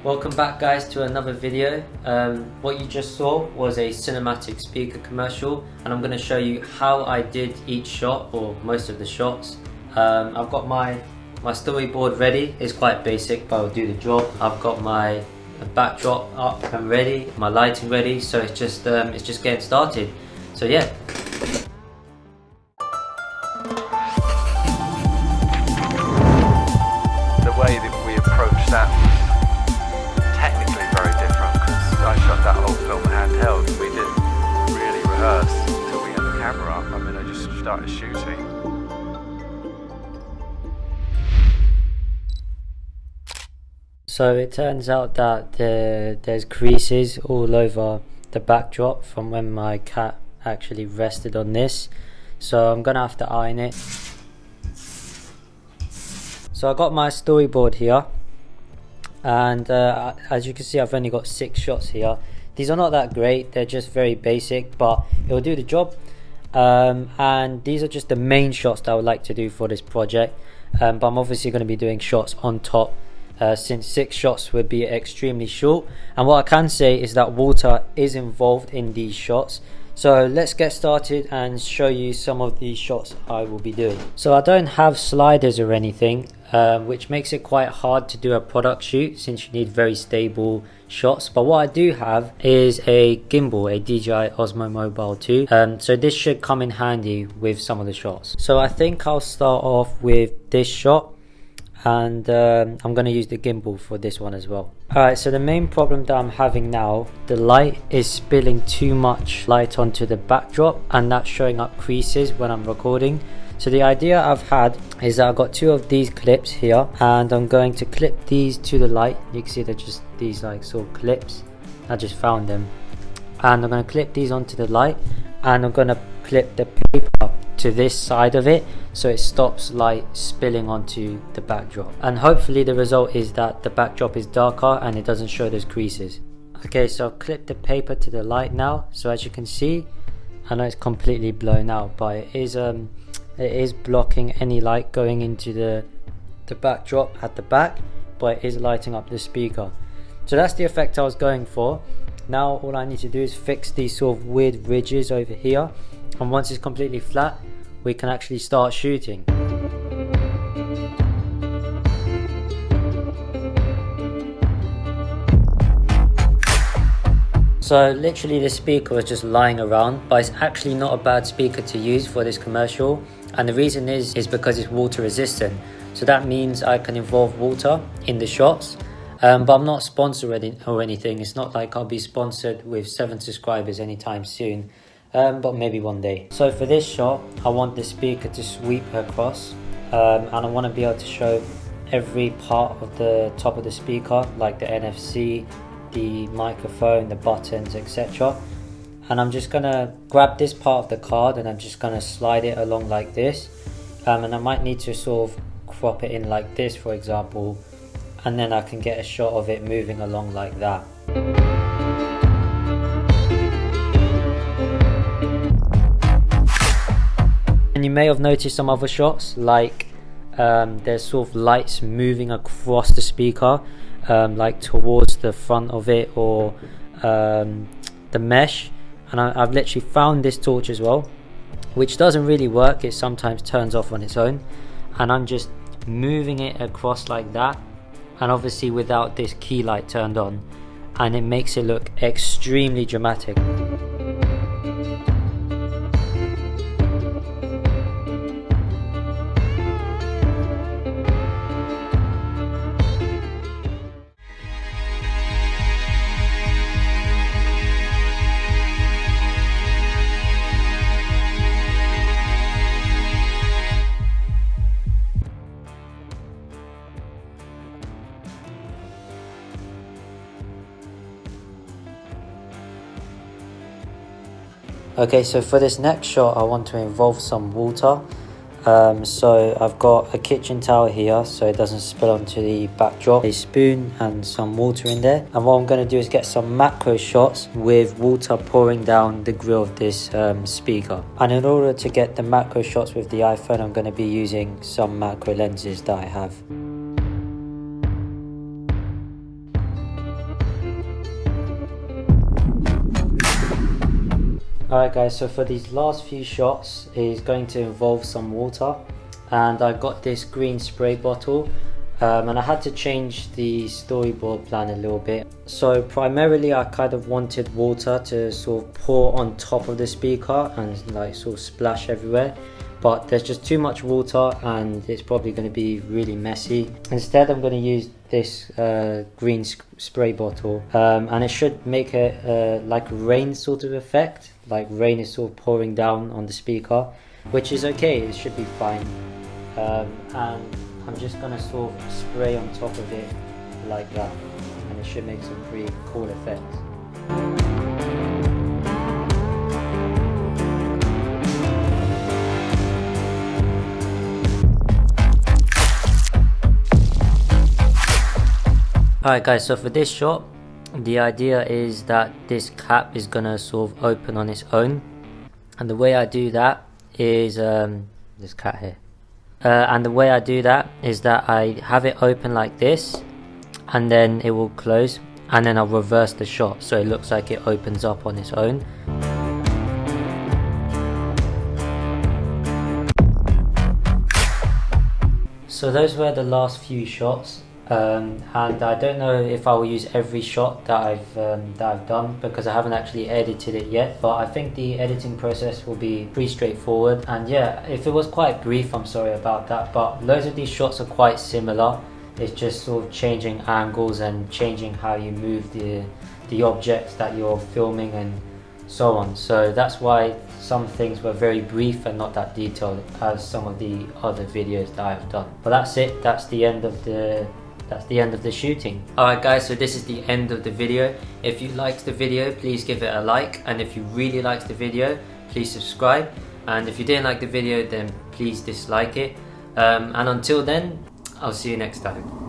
Welcome back guys to another video. What you just saw was a cinematic speaker commercial, and I'm going to show you how I did each shot, or most of the shots. I've got my storyboard ready. It's quite basic but I'll do the job. I've got my backdrop up and ready, my lighting ready, so it's just getting started. So yeah. The way that we approached that was technically very different, because I shot that whole film handheld. We didn't really rehearse until we had the camera up. I mean, I just started shooting. So it turns out that there's creases all over the backdrop from when my cat actually rested on this, so I'm gonna have to iron it. So I got my storyboard here, and as you can see, I've only got 6 shots here. These are not that great, they're just very basic, but it'll do the job. And these are just the main shots that I would like to do for this project, but I'm obviously going to be doing shots on top, since 6 shots would be extremely short. And what I can say is that water is involved in these shots. So let's get started and show you some of the shots I will be doing. So I don't have sliders or anything, which makes it quite hard to do a product shoot since you need very stable shots. But what I do have is a gimbal, a DJI Osmo Mobile 2. So this should come in handy with some of the shots. So I think I'll start off with this shot, and I'm going to use the gimbal for this one as well. Alright, so the main problem that I'm having now, the light is spilling too much light onto the backdrop, and that's showing up creases when I'm recording. So the idea I've had is that I've got 2 of these clips here, and I'm going to clip these to the light. You can see they're just these like sort of clips. I just found them, and I'm going to clip these onto the light, and I'm going to clip the paper to this side of it so it stops light spilling onto the backdrop, and hopefully the result is that the backdrop is darker and it doesn't show those creases. Okay, so I've clipped the paper to the light now, so as you can see, I know it's completely blown out, but it is blocking any light going into the backdrop at the back, but it is lighting up the speaker. So that's the effect I was going for. Now all I need to do is fix these sort of weird ridges over here, and once it's completely flat we can actually start shooting. So literally the speaker was just lying around, but it's actually not a bad speaker to use for this commercial, and the reason is because it's water resistant. So that means I can involve water in the shots, but I'm not sponsored or anything. It's not like I'll be sponsored with 7 subscribers anytime soon, but maybe one day. So for this shot I want the speaker to sweep across, and I want to be able to show every part of the top of the speaker, like the NFC, the microphone, the buttons, etc. And I'm just gonna grab this part of the card and I'm just gonna slide it along like this, and I might need to sort of crop it in like this, for example, and then I can get a shot of it moving along like that. And you may have noticed some other shots, like there's sort of lights moving across the speaker, like towards the front of it, or the mesh. And I've literally found this torch as well, which doesn't really work. It sometimes turns off on its own, and I'm just moving it across like that, and obviously without this key light turned on, and it makes it look extremely dramatic. Okay, so for this next shot I want to involve some water. So I've got a kitchen towel here so it doesn't spill onto the backdrop, a spoon and some water in there, and what I'm going to do is get some macro shots with water pouring down the grill of this speaker. And in order to get the macro shots with the iPhone, I'm going to be using some macro lenses that I have. Alright guys, so for these last few shots is going to involve some water, and I got this green spray bottle, and I had to change the storyboard plan a little bit. So primarily I kind of wanted water to sort of pour on top of the speaker and like sort of splash everywhere, but there's just too much water and it's probably going to be really messy. Instead I'm going to use this green spray bottle, and it should make a like rain sort of effect, like rain is sort of pouring down on the speaker, which is okay, it should be fine. And I'm just going to sort of spray on top of it like that, and it should make some pretty cool effects. Alright guys, so for this shot, the idea is that this cap is gonna sort of open on its own, and the way I do that is this cat here, and the way I do that is that I have it open like this, and then it will close, and then I'll reverse the shot so it looks like it opens up on its own. So those were the last few shots. And I don't know if I will use every shot that I've done, because I haven't actually edited it yet, but I think the editing process will be pretty straightforward. And yeah, if it was quite brief, I'm sorry about that, but loads of these shots are quite similar. It's just sort of changing angles and changing how you move the objects that you're filming and so on. So that's why some things were very brief and not that detailed as some of the other videos that I've done. But that's it, that's the end of the shooting. Alright guys, so this is the end of the video. If you liked the video, please give it a like, and if you really liked the video, please subscribe, and if you didn't like the video, then please dislike it, and until then, I'll see you next time.